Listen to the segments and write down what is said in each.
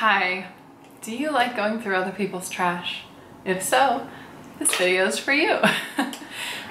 Hi, do you like going through other people's trash? If so, this video is for you.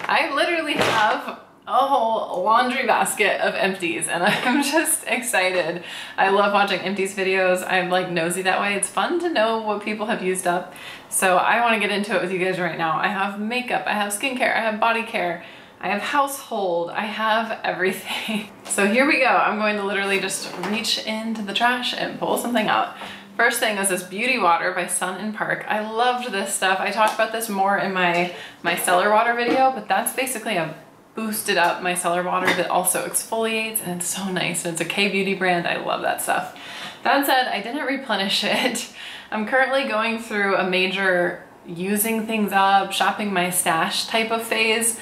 I literally have a whole laundry basket of Empties and I'm just excited. I love watching Empties videos. I'm like nosy that way. It's fun to know what people have used up. So I want to get into it with you guys right now. I have makeup, I have skincare, I have body care, I have household, I have everything. So here we go. I'm going to literally just reach into the trash and pull something out. First thing is this beauty water by Sun & Park. I loved this stuff. I talked about this more in my micellar water video, but that's basically a boosted up micellar water that also exfoliates, and it's so nice. And it's a K-beauty brand. I love that stuff. That said, I didn't replenish it. I'm currently going through a major using things up, shopping my stash type of phase.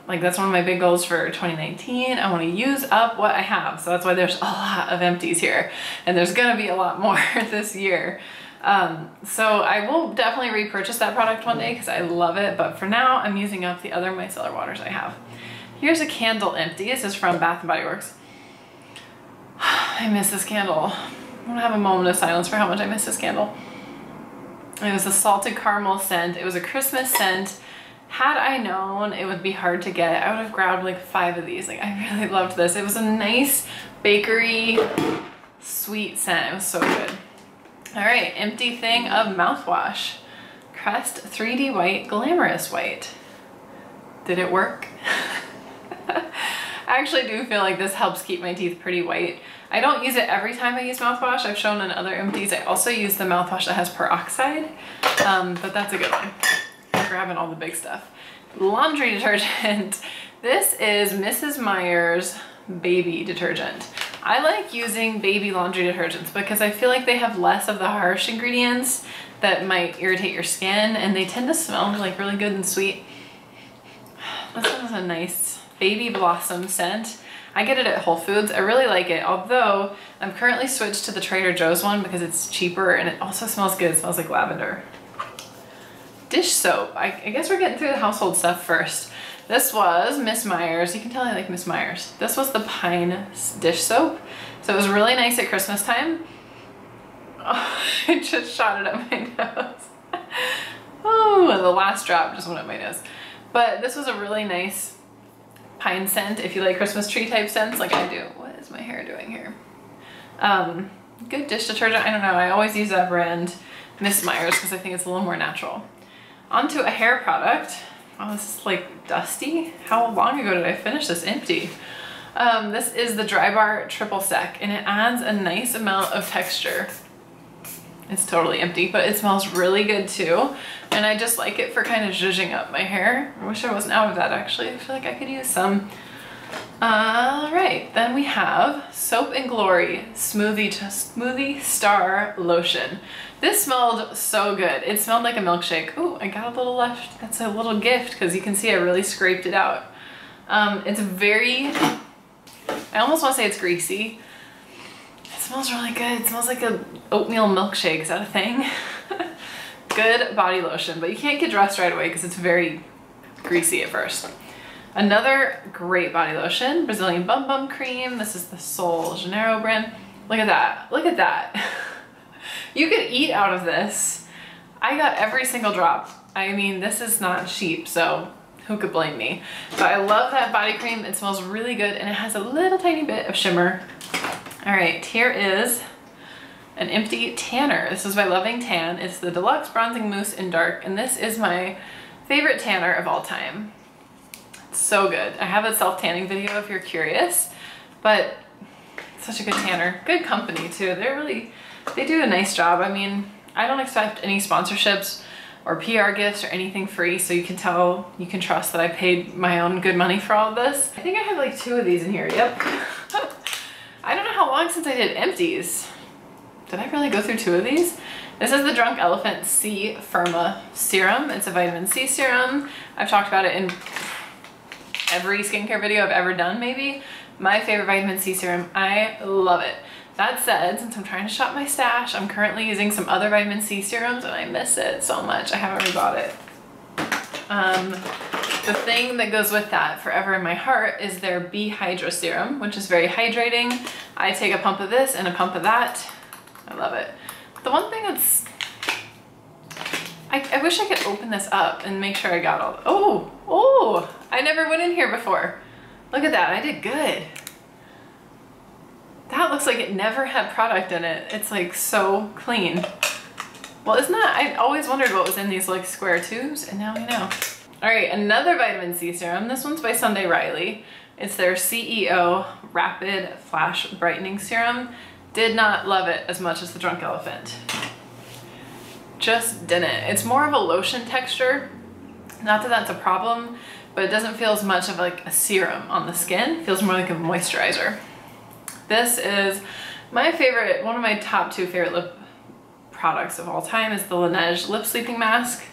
Like that's one of my big goals for 2019. I want to use up what I have. So that's why there's a lot of Empties here, and there's gonna be a lot more this year. So I will definitely repurchase that product one day because I love it. But for now, I'm using up the other micellar waters I have. Here's a candle empty. This is from Bath & Body Works. I miss this candle. I'm gonna have a moment of silence for how much I miss this candle. It was a salted caramel scent. It was a Christmas scent. Had I known it would be hard to get, I would have grabbed like 5 of these. Like I really loved this. It was a nice bakery sweet scent. It was so good. All right, empty thing of mouthwash. Crest 3D White Glamorous White. Did it work? I actually do feel like this helps keep my teeth pretty white. I don't use it every time I use mouthwash. I've shown in other Empties. I also use the mouthwash that has peroxide, but that's a good one. I'm grabbing all the big stuff. Laundry detergent. This is Mrs. Meyer's baby detergent. I like using baby laundry detergents because I feel like they have less of the harsh ingredients that might irritate your skin, and they tend to smell like really good and sweet. This one is a nice baby blossom scent. I get it at Whole Foods. I really like it, although I'm currently switched to the Trader Joe's one because it's cheaper and it also smells good. It smells like lavender. Dish soap. I guess we're getting through the household stuff first. This was Miss Meyer's. You can tell I like Miss Meyer's. This was the Pinus dish soap. So it was really nice at Christmas time. Oh, I just shot it up my nose. Oh, and the last drop just went up my nose. But this was a really nice pine scent if you like Christmas tree type scents like I do. What is my hair doing here? Good dish detergent. I don't know. I always use that brand, Miss Meyer's, because I think it's a little more natural. Onto a hair product. Oh, this is like dusty. How long ago did I finish this empty? This is the Dry Bar Triple Sec, and it adds a nice amount of texture. It's totally empty, but it smells really good too. And I just like it for kind of zhuzhing up my hair. I wish I wasn't out of that actually. I feel like I could use some. All right, then we have Soap & Glory Smoothie Star Lotion. This smelled so good. It smelled like a milkshake. Oh, I got a little left. That's a little gift because you can see I really scraped it out. It's very, I almost want to say it's greasy. It smells really good. It smells like a oatmeal milkshake. Is that a thing? Good body lotion, but you can't get dressed right away because it's very greasy at first. Another great body lotion, Brazilian Bum Bum Cream. This is the Sol Janeiro brand. Look at that. Look at that. You could eat out of this. I got every single drop. I mean, this is not cheap, so who could blame me? But I love that body cream. It smells really good and it has a little tiny bit of shimmer. All right, here is an empty tanner. This is by Loving Tan. It's the Deluxe Bronzing Mousse in Dark, and this is my favorite tanner of all time. It's so good. I have a self-tanning video if you're curious, but such a good tanner. Good company too. They do a nice job. I mean, I don't expect any sponsorships or PR gifts or anything free, so you can tell, you can trust that I paid my own good money for all of this. I think I have like 2 of these in here. Yep. I don't know how long since I did Empties. Did I really go through 2 of these? This is the Drunk Elephant C Firma serum. It's a vitamin C serum. I've talked about it in every skincare video I've ever done, maybe. My favorite vitamin C serum. I love it. That said, since I'm trying to shop my stash, I'm currently using some other vitamin C serums and I miss it so much. I haven't rebought it. The thing that goes with that forever in my heart is their Hydro Serum, which is very hydrating. I take a pump of this and a pump of that. I love it. one thing that's, I wish I could open this up and make sure I got all, oh, I never went in here before. Look at that, I did good. That looks like it never had product in it. It's like so clean. Well, isn't that, I always wondered what was in these like square tubes, and now we know. All right, another vitamin C serum. This one's by Sunday Riley. It's their CEO Rapid Flash Brightening Serum. Did not love it as much as the Drunk Elephant. Just didn't. It's more of a lotion texture. Not that that's a problem, but it doesn't feel as much of like a serum on the skin. It feels more like a moisturizer. This is my favorite, one of my top 2 favorite lip products of all time is the Laneige Lip Sleeping Mask.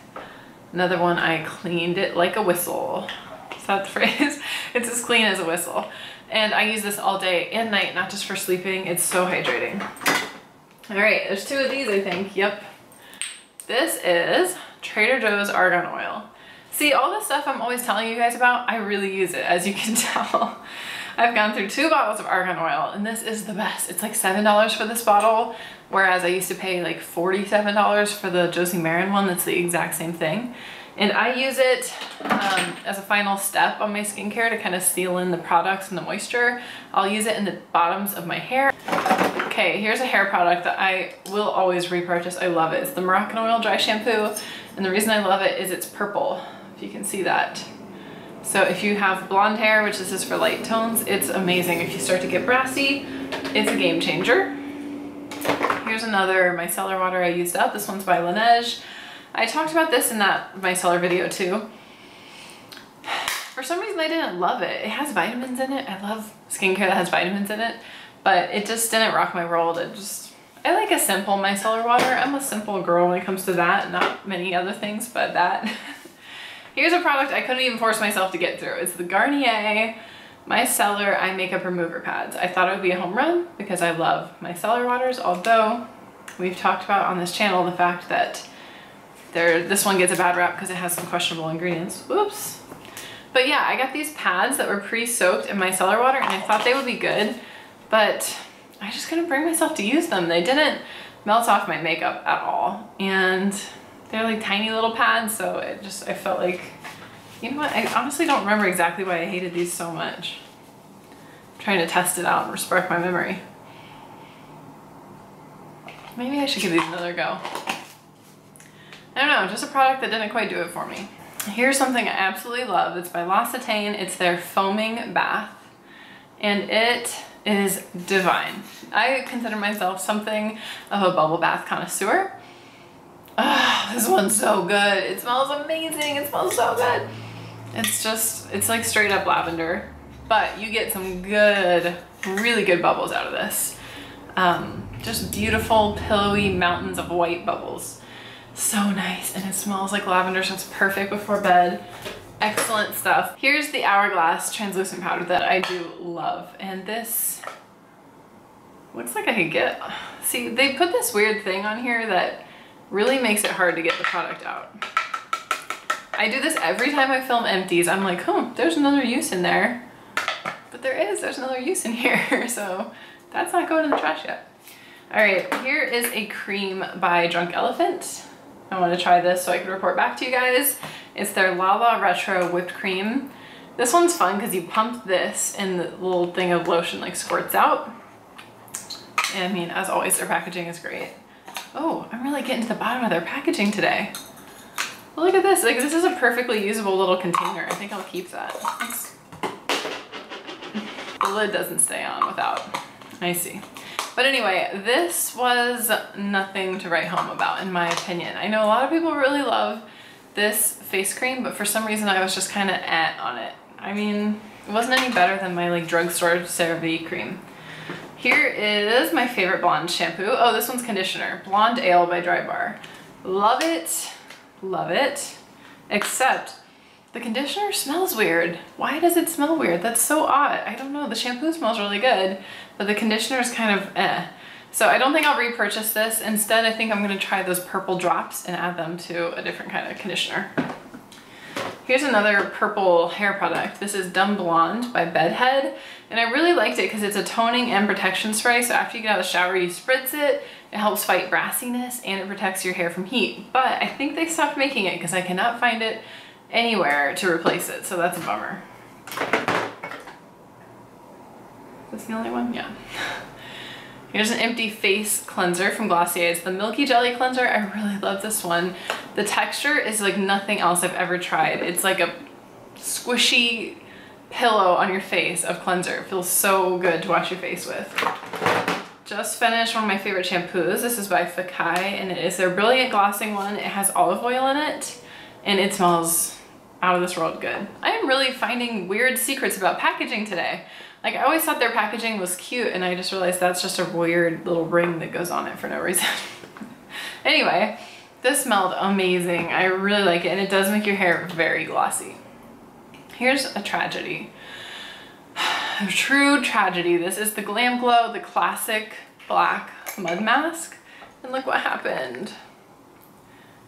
Another one, I cleaned it like a whistle. Is that the phrase? It's as clean as a whistle. And I use this all day and night, not just for sleeping. It's so hydrating. All right, there's 2 of these, I think. Yep. This is Trader Joe's Argan Oil. See, all this stuff I'm always telling you guys about, I really use it, as you can tell. I've gone through 2 bottles of argan oil, and this is the best. It's like $7 for this bottle, whereas I used to pay like $47 for the Josie Maran one. That's the exact same thing. And I use it as a final step on my skincare to kind of seal in the products and the moisture. I'll use it in the bottoms of my hair. Okay, here's a hair product that I will always repurchase. I love it. It's the Moroccan Oil Dry Shampoo, and the reason I love it is it's purple, if you can see that. So if you have blonde hair, which this is for light tones, it's amazing. If you start to get brassy, it's a game changer. Here's another micellar water I used up. This one's by Laneige. I talked about this in that micellar video too. For some reason I didn't love it. It has vitamins in it. I love skincare that has vitamins in it, but it just didn't rock my world. I like a simple micellar water. I'm a simple girl when it comes to that, not many other things, but that. Here's a product I couldn't even force myself to get through. It's the Garnier Micellar Eye Makeup Remover Pads. I thought it would be a home run because I love micellar waters, although we've talked about on this channel the fact that this one gets a bad rap because it has some questionable ingredients. Whoops. But yeah, I got these pads that were pre-soaked in micellar water, and I thought they would be good, but I just couldn't bring myself to use them. They didn't melt off my makeup at all, and they're like tiny little pads, so I felt like, you know what, I honestly don't remember exactly why I hated these so much. I'm trying to test it out and spark my memory. Maybe I should give these another go. I don't know, just a product that didn't quite do it for me. Here's something I absolutely love. It's by L'Occitane. It's their foaming bath, and it is divine. I consider myself something of a bubble bath connoisseur. Oh, this one's so good. It smells amazing. It smells so good. It's like straight up lavender, but you get some good, really good bubbles out of this. Just beautiful, pillowy mountains of white bubbles. So nice, and it smells like lavender, so it's perfect before bed. Excellent stuff. Here's the Hourglass translucent powder that I do love, and this looks like I could get, see, they put this weird thing on here that really makes it hard to get the product out. I do this every time I film Empties. I'm like, oh, there's another use in there. But there's another use in here, so that's not going in the trash yet. All right, here is a cream by Drunk Elephant. I want to try this so I can report back to you guys. It's their Lala Retro Whipped Cream. This one's fun because you pump this and the little thing of lotion like squirts out. And I mean, as always, their packaging is great. Oh, I'm really getting to the bottom of their packaging today. Well, look at this. Like, this is a perfectly usable little container. I think I'll keep that. The lid doesn't stay on without. I see. But anyway, this was nothing to write home about, in my opinion. I know a lot of people really love this face cream, but for some reason I was just kind of on it. I mean, it wasn't any better than my like drugstore CeraVe cream. Here is my favorite blonde shampoo. Oh, this one's conditioner. Blonde Ale by Dry Bar. Love it. Love it. Except the conditioner smells weird. Why does it smell weird? That's so odd. I don't know. The shampoo smells really good, but the conditioner is kind of eh. So I don't think I'll repurchase this. Instead, I think I'm going to try those purple drops and add them to a different kind of conditioner. Here's another purple hair product. This is Dumb Blonde by Bedhead. And I really liked it because it's a toning and protection spray. So after you get out of the shower, you spritz it. It helps fight brassiness and it protects your hair from heat. But I think they stopped making it because I cannot find it anywhere to replace it. So that's a bummer. Is this the only one? Yeah. Here's an empty face cleanser from Glossier. It's the Milky Jelly Cleanser. I really love this one. The texture is like nothing else I've ever tried. It's like a squishy pillow on your face of cleanser. It feels so good to wash your face with. Just finished one of my favorite shampoos. This is by Fenty and it is their Brilliant Glossing one. It has olive oil in it and it smells out of this world good. I am really finding weird secrets about packaging today. Like I always thought their packaging was cute and I just realized that's just a weird little ring that goes on it for no reason. Anyway, this smelled amazing. I really like it and it does make your hair very glossy. Here's a tragedy. A true tragedy. This is the Glam Glow, the classic black mud mask. And look what happened.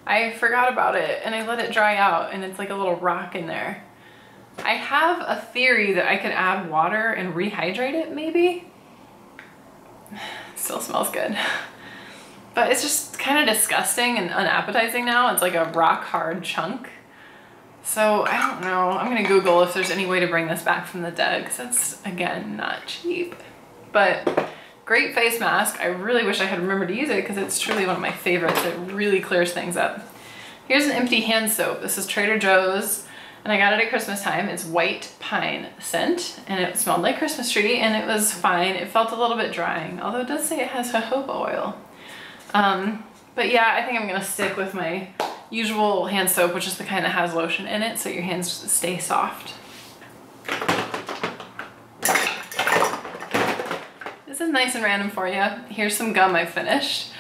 I forgot about it and I let it dry out and it's like a little rock in there. I have a theory that I could add water and rehydrate it maybe. It still smells good. But it's just kind of disgusting and unappetizing now. It's like a rock hard chunk. So I don't know. I'm gonna Google if there's any way to bring this back from the dead because that's, again, not cheap. But great face mask. I really wish I had remembered to use it because it's truly one of my favorites. It really clears things up. Here's an empty hand soap. This is Trader Joe's and I got it at Christmas time. It's white pine scent and it smelled like Christmas tree and it was fine. It felt a little bit drying, although it does say it has jojoba oil. But yeah, I think I'm gonna stick with my usual hand soap, which is the kind that has lotion in it so your hands stay soft. This is nice and random for you. Here's some gum I finished.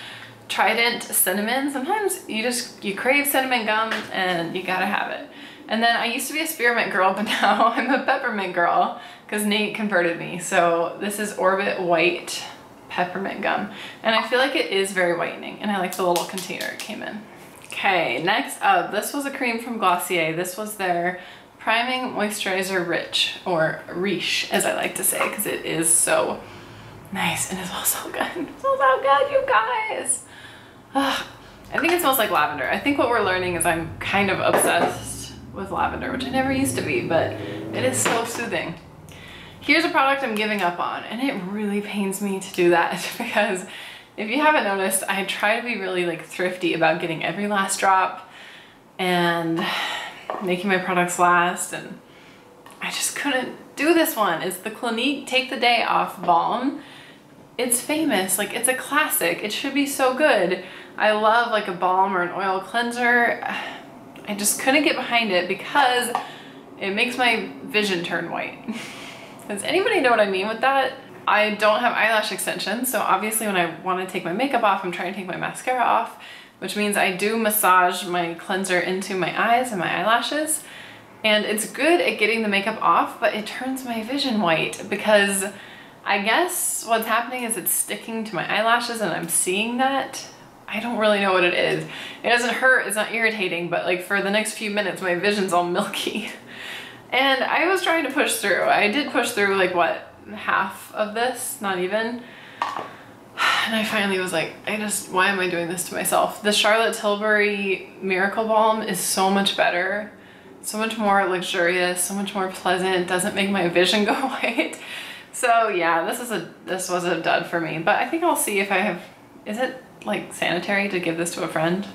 Trident cinnamon. Sometimes you crave cinnamon gum and you gotta have it. And then I used to be a spearmint girl, but now I'm a peppermint girl because Nate converted me. So this is Orbitz white peppermint gum. And I feel like it is very whitening and I like the little container it came in. Okay, next up, this was a cream from Glossier. This was their Priming Moisturizer Rich, or Riche as I like to say, because it is so nice and it smells so good. It smells so good, you guys. Ugh. I think it smells like lavender. I think what we're learning is I'm kind of obsessed with lavender, which I never used to be, but it is so soothing. Here's a product I'm giving up on, and it really pains me to do that because if you haven't noticed, I try to be really like thrifty about getting every last drop and making my products last, and I just couldn't do this one. It's the Clinique Take the Day Off Balm. It's famous, like it's a classic. It should be so good. I love like a balm or an oil cleanser. I just couldn't get behind it because it makes my vision turn white. Does anybody know what I mean with that? I don't have eyelash extensions, so obviously when I want to take my makeup off, I'm trying to take my mascara off, which means I do massage my cleanser into my eyes and my eyelashes. And it's good at getting the makeup off, but it turns my vision white because I guess what's happening is it's sticking to my eyelashes and I'm seeing that. I don't really know what it is. It doesn't hurt, it's not irritating, but like for the next few minutes, my vision's all milky. And I was trying to push through. I did push through like what, half of this, not even. And I finally was like, why am I doing this to myself? The Charlotte Tilbury Miracle Balm is so much better, so much more luxurious, so much more pleasant, doesn't make my vision go white. So yeah, this was a dud for me, but I think I'll see if I have, is it like sanitary to give this to a friend?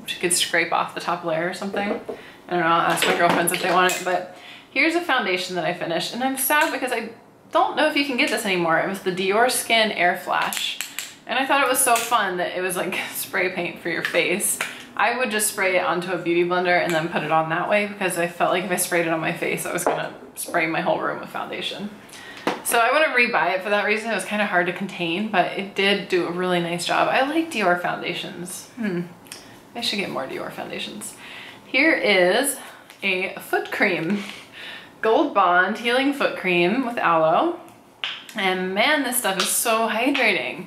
She could scrape off the top layer or something. I don't know, I'll ask my girlfriends if they want it, but here's a foundation that I finished, and I'm sad because I don't know if you can get this anymore. It was the Dior Skin Air Flash, and I thought it was so fun that it was like spray paint for your face. I would just spray it onto a beauty blender and then put it on that way because I felt like if I sprayed it on my face, I was gonna spray my whole room with foundation. So I wouldn't rebuy it for that reason. It was kind of hard to contain, but it did do a really nice job. I like Dior foundations. I should get more Dior foundations. Here is a foot cream. Gold Bond Healing Foot Cream with aloe. And man, this stuff is so hydrating.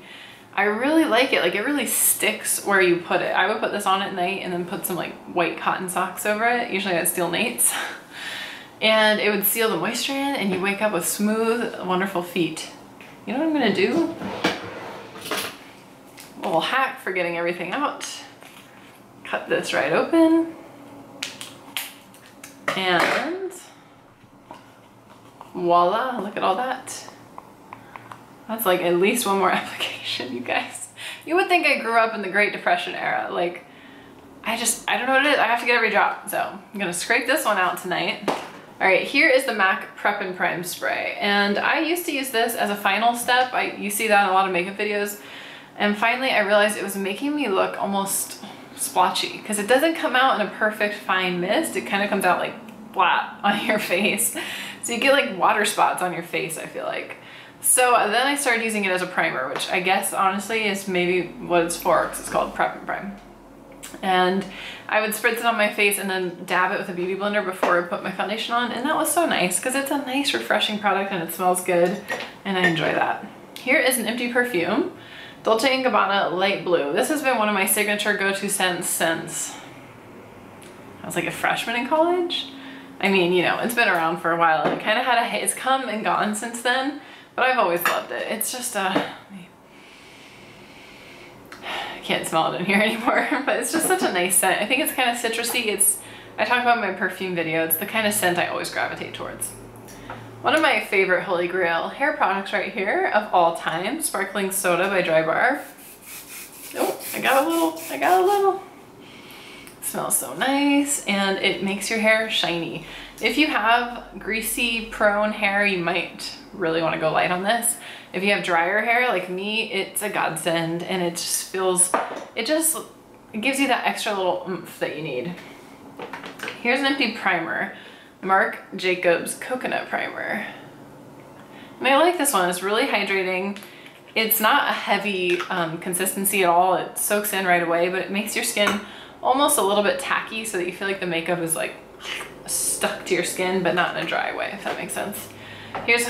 I really like it. Like, it really sticks where you put it. I would put this on at night and then put some like white cotton socks over it. Usually I'd steel Nates. And it would seal the moisture in, and you wake up with smooth, wonderful feet. You know what I'm gonna do? A little hack for getting everything out. Cut this right open. And voila, look at all that. That's like at least one more application, you guys. You would think I grew up in the Great Depression era. Like, I don't know what it is. I have to get every drop. So I'm gonna scrape this one out tonight. All right, here is the MAC Prep and Prime Spray. And I used to use this as a final step. You see that in a lot of makeup videos. And finally I realized it was making me look almost splotchy because it doesn't come out in a perfect fine mist. It kind of comes out like flat on your face. So you get like water spots on your face, I feel like. So then I started using it as a primer, which I guess honestly is maybe what it's for, because it's called Prep and Prime. And I would spritz it on my face and then dab it with a beauty blender before I put my foundation on, and that was so nice because it's a nice refreshing product and it smells good and I enjoy that. Here is an empty perfume, Dolce & Gabbana Light Blue. This has been one of my signature go-to scents since I was like a freshman in college. I mean, you know, it's been around for a while and it kind of had a, it's come and gone since then, but I've always loved it. It's just can't smell it in here anymore, but it's just such a nice scent. I think it's kind of citrusy. I talk about in my perfume video, it's the kind of scent I always gravitate towards. One of my favorite holy grail hair products right here of all time, Sparkling Soda by Dry Bar. Oh, I got a little. It smells so nice and it makes your hair shiny. If you have greasy prone hair, you might really want to go light on this. If you have drier hair like me, it's a godsend, and it just feels, it gives you that extra little oomph that you need. Here's an empty primer, Marc Jacobs Coconut Primer. And I like this one, it's really hydrating. It's not a heavy consistency at all. It soaks in right away, but it makes your skin almost a little bit tacky so that you feel like the makeup is like stuck to your skin, but not in a dry way, if that makes sense. Here's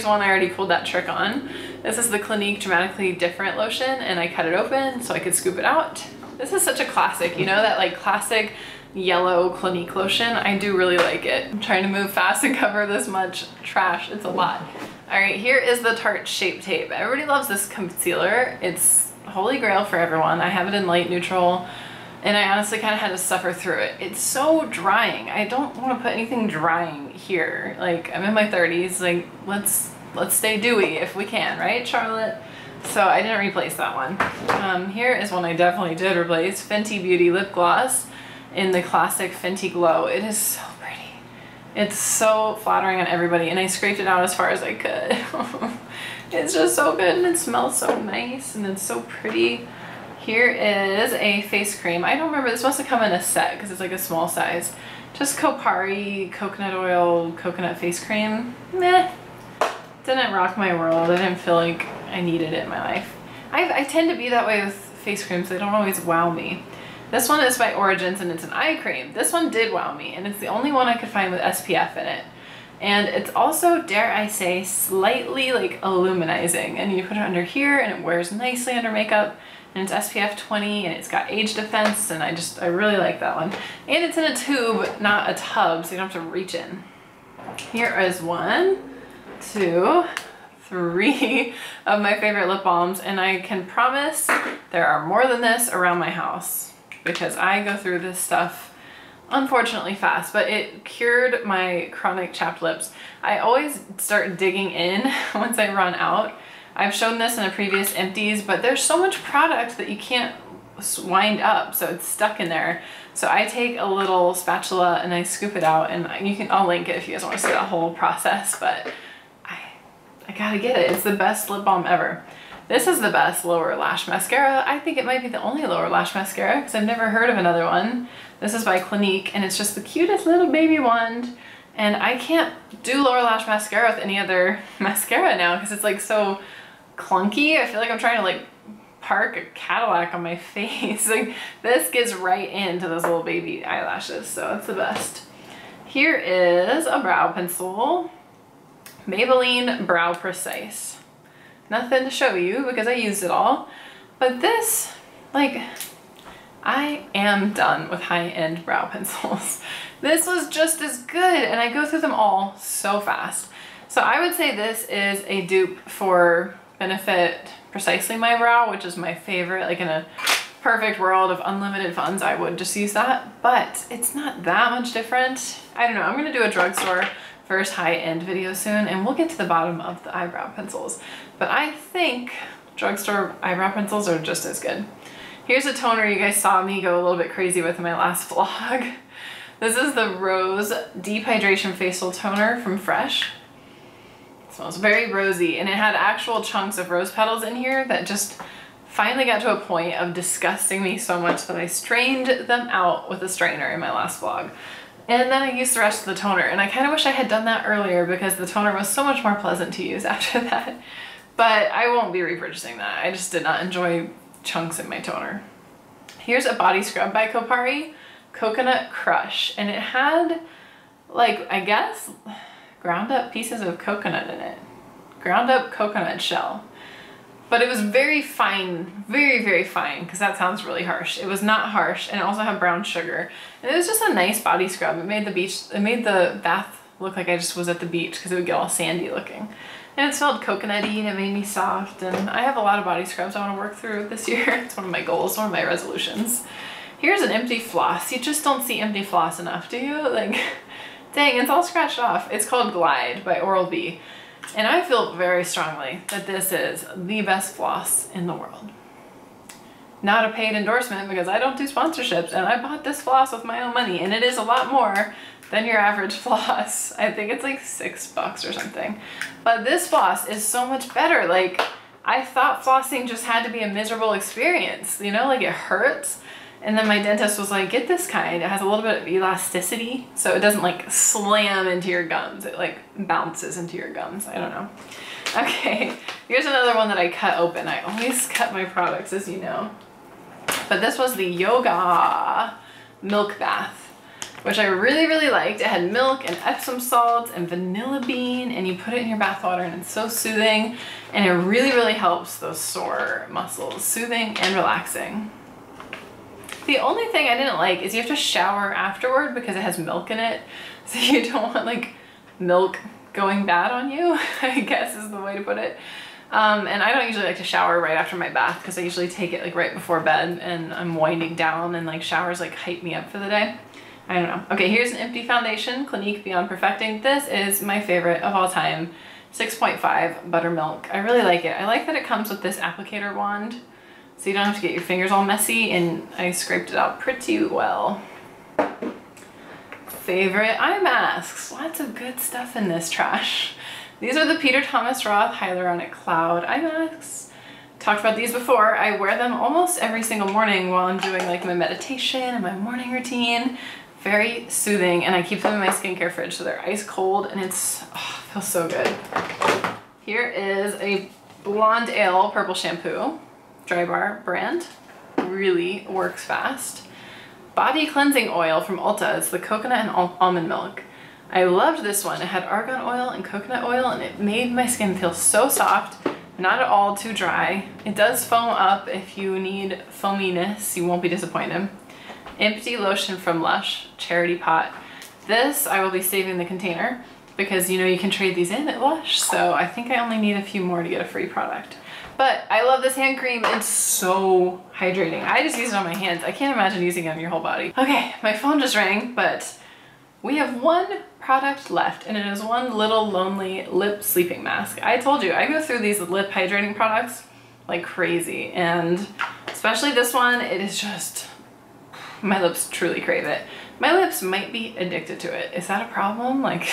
one I already pulled that trick on. This is the Clinique Dramatically Different lotion, and I cut it open so I could scoop it out. This is such a classic, you know, that like classic yellow Clinique lotion. I do really like it. I'm trying to move fast and cover this much trash. It's a lot. All right, here is the Tarte Shape Tape. Everybody loves this concealer. It's holy grail for everyone. I have it in light neutral, and I honestly kind of had to suffer through it. It's so drying. I don't want to put anything drying here. Like, I'm in my 30s, like let's stay dewy if we can, right, Charlotte? So I didn't replace that one. Here is one I definitely did replace, Fenty Beauty Lip Gloss in the classic Fenty Glow. It is so pretty. It's so flattering on everybody, and I scraped it out as far as I could. It's just so good, and it smells so nice, and it's so pretty. Here is a face cream. I don't remember, this must have come in a set because it's like a small size. Just Kopari coconut oil, coconut face cream. Meh. Didn't rock my world. I didn't feel like I needed it in my life. I tend to be that way with face creams. They don't always wow me. This one is by Origins and it's an eye cream. This one did wow me, and it's the only one I could find with SPF in it. And it's also, dare I say, slightly like illuminizing. And you put it under here and it wears nicely under makeup. And it's SPF 20 and it's got age defense, and I really like that one. And it's in a tube, not a tub, so you don't have to reach in. Here is 1, 2, 3 of my favorite lip balms, and I can promise there are more than this around my house because I go through this stuff unfortunately fast, but it cured my chronic chapped lips. I always start digging in once I run out. I've shown this in a previous Empties, but there's so much product that you can't wind up, so it's stuck in there. So I take a little spatula and I scoop it out, and I'll link it if you guys want to see that whole process, but I gotta get it. It's the best lip balm ever. This is the best lower lash mascara. I think it might be the only lower lash mascara because I've never heard of another one. This is by Clinique, and it's just the cutest little baby wand. And I can't do lower lash mascara with any other mascara now because it's like so clunky. I feel like I'm trying to like park a Cadillac on my face. Like, this gets right into those little baby eyelashes, so it's the best. Here is a brow pencil, Maybelline Brow Precise. nothing to show you because I used it all. But this, like, I am done with high-end brow pencils. This was just as good, and I go through them all so fast. So I would say this is a dupe for Benefit Precisely My Brow, which is my favorite. Like, in a perfect world of unlimited funds, I would just use that, but it's not that much different. I don't know, I'm gonna do a drugstore versus high-end video soon, and we'll get to the bottom of the eyebrow pencils. But I think drugstore eyebrow pencils are just as good. Here's a toner you guys saw me go a little bit crazy with in my last vlog. This is the Rose Deep Hydration Facial Toner from Fresh. It smells very rosy, and it had actual chunks of rose petals in here that just finally got to a point of disgusting me so much that I strained them out with a strainer in my last vlog. And then I used the rest of the toner, and I kind of wish I had done that earlier because the toner was so much more pleasant to use after that. But I won't be repurchasing that. I just did not enjoy chunks in my toner. Here's a body scrub by Kopari, Coconut Crush, and it had, like, I guess, ground up pieces of coconut in it. Ground up coconut shell. But it was very fine, very, very fine, because that sounds really harsh. It was not harsh, and it also had brown sugar. And it was just a nice body scrub. It made the bath look like I just was at the beach because it would get all sandy looking. And it smelled coconutty, and it made me soft. And I have a lot of body scrubs I want to work through this year. It's one of my goals, one of my resolutions. Here's an empty floss. You just don't see empty floss enough, do you? Like, dang, it's all scratched off. It's called Glide by Oral-B. And I feel very strongly that this is the best floss in the world. Not a paid endorsement because I don't do sponsorships, and I bought this floss with my own money, and it is a lot more than your average floss. I think it's like $6 or something. But this floss is so much better. Like, I thought flossing just had to be a miserable experience, you know, like it hurts. And then my dentist was like, get this kind. It has a little bit of elasticity, so it doesn't like slam into your gums. It like bounces into your gums. I don't know. Okay, here's another one that I cut open. I always cut my products, as you know. But this was the Yoga Milk Bath, which I really, really liked. It had milk and Epsom salts and vanilla bean, and you put it in your bath water, and it's so soothing, and it really, really helps those sore muscles. Soothing and relaxing. The only thing I didn't like is you have to shower afterward because it has milk in it. So you don't want like milk going bad on you, I guess is the way to put it. And I don't usually like to shower right after my bath because I usually take it like right before bed and I'm winding down, and like showers like hype me up for the day. I don't know. Okay, here's an empty foundation, Clinique Beyond Perfecting. This is my favorite of all time, 6.5 Buttermilk. I really like it. I like that it comes with this applicator wand, so you don't have to get your fingers all messy, and I scraped it out pretty well. Favorite eye masks. Lots of good stuff in this trash. These are the Peter Thomas Roth Hyaluronic Cloud eye masks. Talked about these before. I wear them almost every single morning while I'm doing like my meditation and my morning routine. Very soothing, and I keep them in my skincare fridge so they're ice cold, and it's, oh, it feels so good. Here is a Blonde Ale Purple Shampoo. Dry Bar brand, really works fast. Body cleansing oil from Ulta. It's the coconut and almond milk. I loved this one. It had argan oil and coconut oil, and it made my skin feel so soft, not at all too dry. It does foam up. If you need foaminess, you won't be disappointed. Empty lotion from Lush, Charity Pot. This I will be saving the container because, you know, you can trade these in at Lush, so I think I only need a few more to get a free product. But I love this hand cream. It's so hydrating. I just use it on my hands. I can't imagine using it on your whole body. Okay, my phone just rang, but we have one product left, and it is one little lonely lip sleeping mask. I told you, I go through these lip hydrating products like crazy, and especially this one, it is just, my lips truly crave it. My lips might be addicted to it. Is that a problem? Like,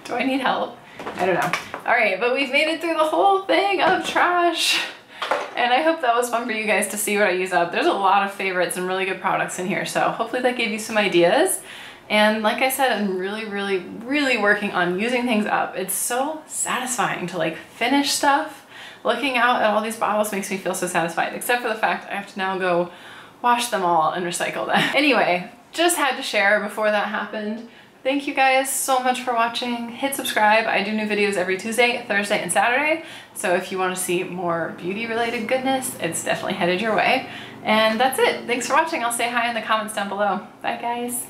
do I need help? I don't know. All right, but we've made it through the whole thing of trash, and I hope that was fun for you guys to see what I use up. There's a lot of favorites and really good products in here, so hopefully that gave you some ideas. And like I said, I'm really, really, really working on using things up. It's so satisfying to like finish stuff. Looking out at all these bottles makes me feel so satisfied, except for the fact I have to now go wash them all and recycle them. Anyway, just had to share before that happened. Thank you guys so much for watching. Hit subscribe. I do new videos every Tuesday, Thursday, and Saturday. So if you want to see more beauty related goodness, it's definitely headed your way. And that's it. Thanks for watching. I'll say hi in the comments down below. Bye guys.